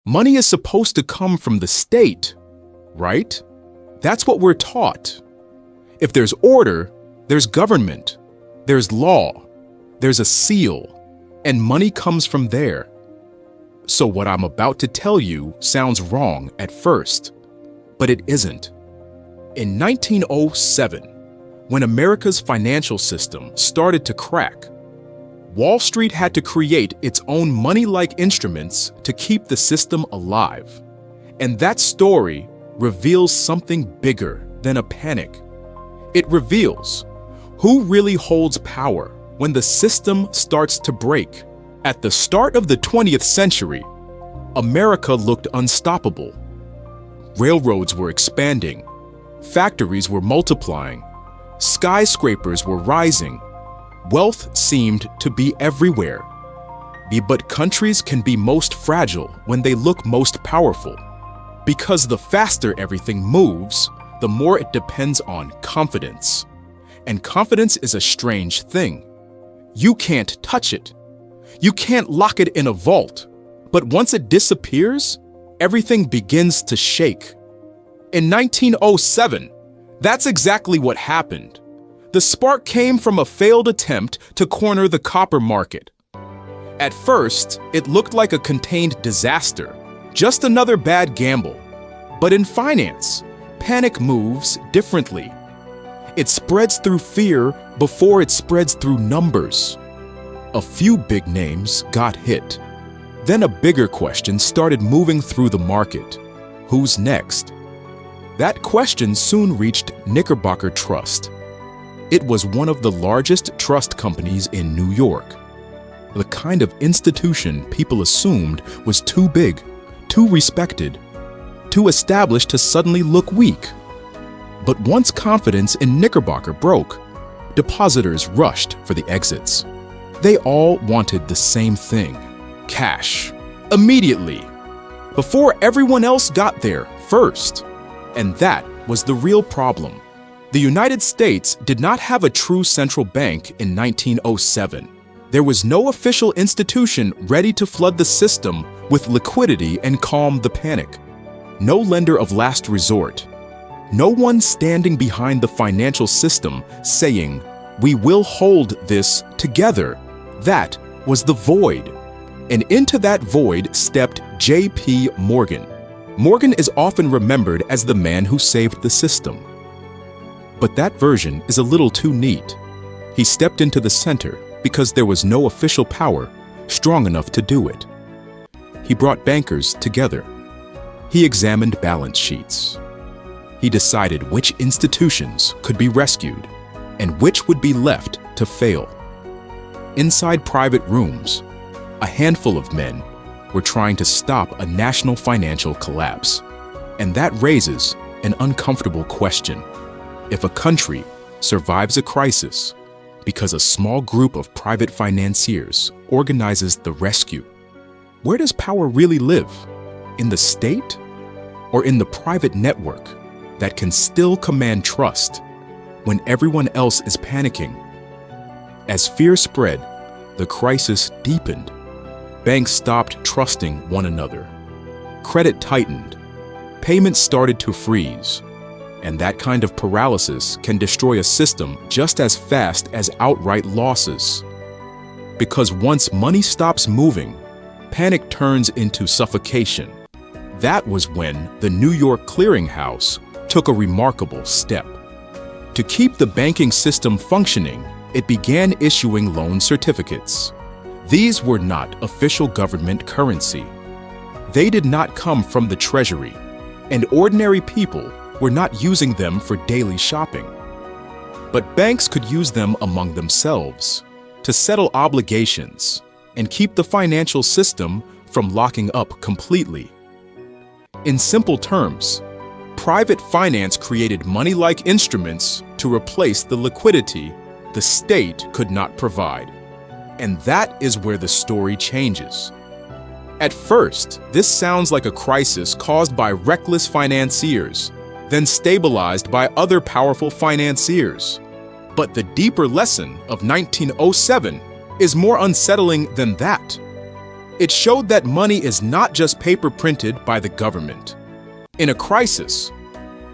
Money is supposed to come from the state, right? That's what we're taught. If there's order, there's government, there's law, there's a seal, and money comes from there. So what I'm about to tell you sounds wrong at first, but it isn't. In 1907, when America's financial system started to crack, Wall Street had to create its own money-like instruments to keep the system alive. And that story reveals something bigger than a panic. It reveals who really holds power when the system starts to break. At the start of the 20th century, America looked unstoppable. Railroads were expanding, factories were multiplying, skyscrapers were rising. Wealth seemed to be everywhere. But countries can be most fragile when they look most powerful. Because the faster everything moves, the more it depends on confidence. And confidence is a strange thing. You can't touch it. You can't lock it in a vault. But once it disappears, everything begins to shake. In 1907, that's exactly what happened. The spark came from a failed attempt to corner the copper market. At first, it looked like a contained disaster, just another bad gamble. But in finance, panic moves differently. It spreads through fear before it spreads through numbers. A few big names got hit. Then a bigger question started moving through the market. Who's next? That question soon reached Knickerbocker Trust. It was one of the largest trust companies in New York. The kind of institution people assumed was too big, too respected, too established to suddenly look weak. But once confidence in Knickerbocker broke, depositors rushed for the exits. They all wanted the same thing: cash, immediately, before everyone else got there first. And that was the real problem. The United States did not have a true central bank in 1907. There was no official institution ready to flood the system with liquidity and calm the panic. No lender of last resort. No one standing behind the financial system saying, "We will hold this together." That was the void. And into that void stepped J.P. Morgan. Morgan is often remembered as the man who saved the system. But that version is a little too neat. He stepped into the center because there was no official power strong enough to do it. He brought bankers together. He examined balance sheets. He decided which institutions could be rescued and which would be left to fail. Inside private rooms, a handful of men were trying to stop a national financial collapse. And that raises an uncomfortable question. If a country survives a crisis because a small group of private financiers organizes the rescue, where does power really live? In the state? Or in the private network that can still command trust when everyone else is panicking? As fear spread, the crisis deepened. Banks stopped trusting one another. Credit tightened. Payments started to freeze. And that kind of paralysis can destroy a system just as fast as outright losses. Because once money stops moving, panic turns into suffocation. That was when the New York Clearing House took a remarkable step. To keep the banking system functioning, it began issuing loan certificates. These were not official government currency. They did not come from the Treasury, and ordinary people were not using them for daily shopping. But banks could use them among themselves to settle obligations and keep the financial system from locking up completely. In simple terms, private finance created money-like instruments to replace the liquidity the state could not provide. And that is where the story changes. At first, this sounds like a crisis caused by reckless financiers, then stabilized by other powerful financiers. But the deeper lesson of 1907 is more unsettling than that. It showed that money is not just paper printed by the government. In a crisis,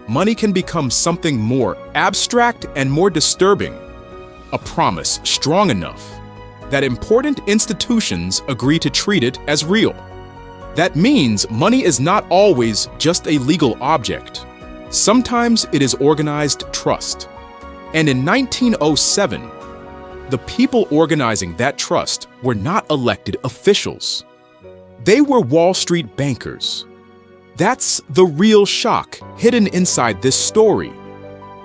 money can become something more abstract and more disturbing, a promise strong enough that important institutions agree to treat it as real. That means money is not always just a legal object. Sometimes it is organized trust. And in 1907, the people organizing that trust were not elected officials. They were Wall Street bankers. That's the real shock hidden inside this story.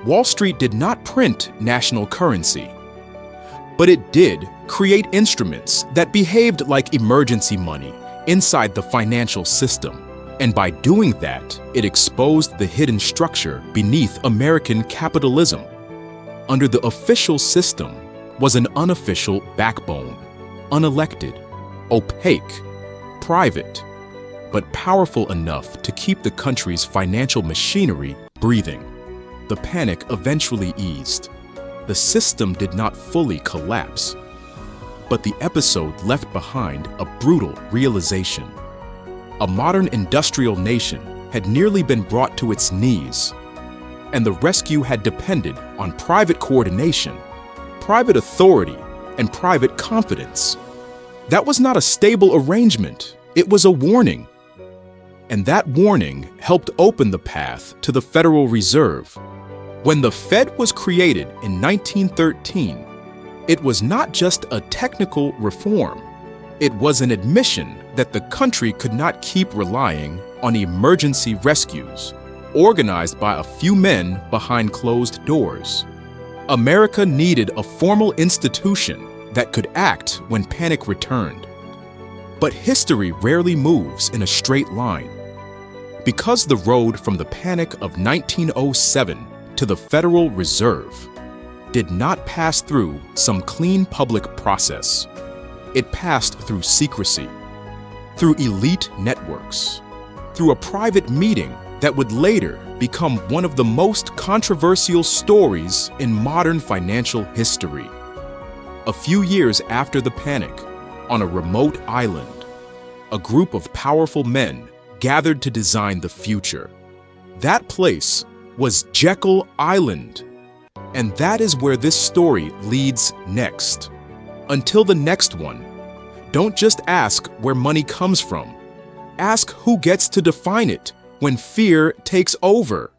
Wall Street did not print national currency, but it did create instruments that behaved like emergency money inside the financial system. And by doing that, it exposed the hidden structure beneath American capitalism. Under the official system was an unofficial backbone, unelected, opaque, private, but powerful enough to keep the country's financial machinery breathing. The panic eventually eased. The system did not fully collapse, but the episode left behind a brutal realization. A modern industrial nation had nearly been brought to its knees, and the rescue had depended on private coordination, private authority, and private confidence. That was not a stable arrangement, it was a warning. And that warning helped open the path to the Federal Reserve. When the Fed was created in 1913, it was not just a technical reform. It was an admission that the country could not keep relying on emergency rescues, organized by a few men behind closed doors. America needed a formal institution that could act when panic returned. But history rarely moves in a straight line. Because the road from the panic of 1907 to the Federal Reserve did not pass through some clean public process. It passed through secrecy, through elite networks, through a private meeting that would later become one of the most controversial stories in modern financial history. A few years after the panic, on a remote island, a group of powerful men gathered to design the future. That place was Jekyll Island. And that is where this story leads next. Until the next one, don't just ask where money comes from. Ask who gets to define it when fear takes over.